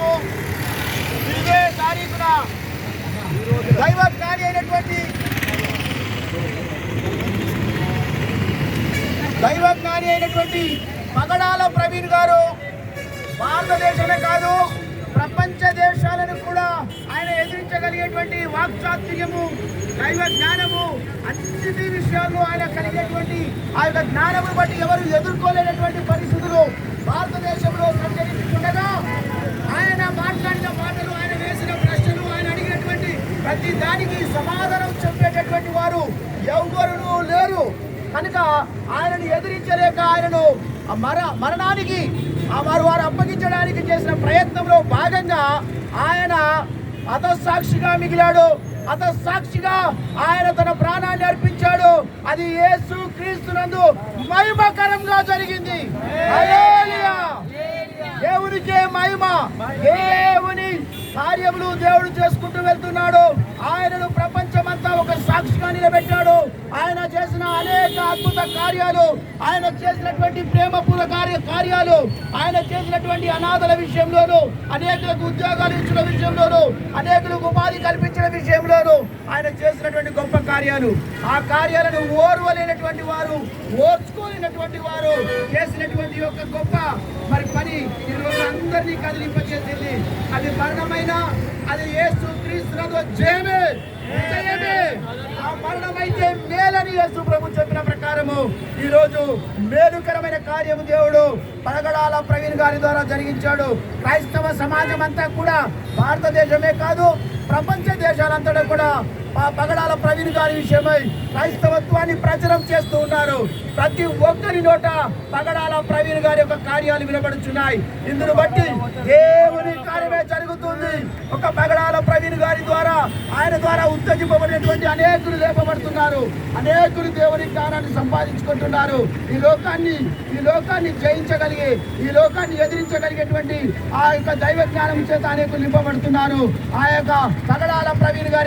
సంవత్సరము ఇదే తారీఖున దైవజ్ఞాని అయినటువంటి పగడాల ప్రవీణ్ గారు భారతదేశమే కాదు ప్రపంచ దేశాలను కూడా ఆయన ఎదిరించగలిగేటువంటి వాక్చాతుర్యము, దైవ జ్ఞానము, అన్ని విషయాల్లో ఆయన కలిగేటువంటి ఆ యొక్క జ్ఞానమును బట్టి ఎవరు ఎదుర్కోలేనటువంటి పరిస్థితులు భారతదేశంలో సంచరిస్తుండగా ఆయన మాట్లాడిన మాటలు, ఆయన వేసిన ప్రశ్నలు, ఆయన అడిగినటువంటి ప్రతి దానికి సమాధానం చెప్పేటటువంటి వారు ఎవరునూ లేరు. కనుక ఆయనను ఎదిరించలేక ఆయనను మరణానికి వారు అప్పగించడానికి చేసిన ప్రయత్నంలో భాగంగా ఆయన హతసాక్షిగా మిగిలాడు. హతసాక్షిగా ఆయన తన ప్రాణాన్ని అర్పించాడు. అది యేసు క్రీస్తునందు మహిమకరంగా జరిగింది. హల్లెలూయా! దేవునికే మహిమ. దేవుని కార్యములు దేవుడు చేసుకుంటూ వెళ్తున్నాడు. ఆయనను ప్రపంచమంతా ఒక సాక్షిగా నిలబెట్టాడు. ఆయన చేసిన అనేక అద్భుత కార్యాలు, ఆయన చేసినటువంటి ప్రేమపూర్వ కార్యాలు, ఆయన చేసినటువంటి అనాథల విషయంలోనూ, అనేకులకు ఉద్యోగాలు ఇచ్చిన విషయంలోనూ, అనేకులకు ఉపాధి కల్పించిన విషయంలోనూ ఆయన చేసినటువంటి గొప్ప కార్యాలు, ఆ కార్యాలను ఓర్వలేనటువంటి వారు, ఓర్చుకోలేనటువంటి వారు చేసినటువంటి యొక్క గొప్ప పని ఈరోజు అందరినీ కదిలింపచేసింది. అది మరణమైన, అది యేసు క్రీస్తునందు జయమే. ఆ మరణమైతే మేలని యేసు ప్రభు చెప్పిన ప్రకారము ఈరోజు మేలుకరమైన కార్యము దేవుడు పగడాల ప్రవీణ్ గారి ద్వారా జరిగించాడు. క్రైస్తవ సమాజం అంతా కూడా, భారతదేశమే కాదు ప్రపంచ దేశాలంతటా కూడా పగడాల ప్రవీణ్ గారి విషయమై క్రైస్తవత్వాన్ని ప్రచారం చేస్తూ ఉన్నారు. ప్రతి ఒక్కరి నోట పగడాల ప్రవీణ్ గారి యొక్క కార్యాలు వినబడుచున్నాయి. ఇందును బట్టి దేవుని కార్యమే జరుగుతుంది. ఒక పగడాల ప్రవీణ్ గారి ద్వారా, ఆయన ద్వారా ఉత్తేజింపబడినటువంటి అనేకులు లేపబడుతున్నారు. అనేకులు దేవుని జ్ఞానాన్ని సంపాదించుకుంటున్నారు. ఈ లోకాన్ని జయించగలిగి, ఈ లోకాన్ని ఎదిరించగలిగేటువంటి ఆ యొక్క దైవ జ్ఞానం చేత అనేకులు నింపబడుతున్నారు. ఆ యొక్క పగడాల ప్రవీణ్ గారి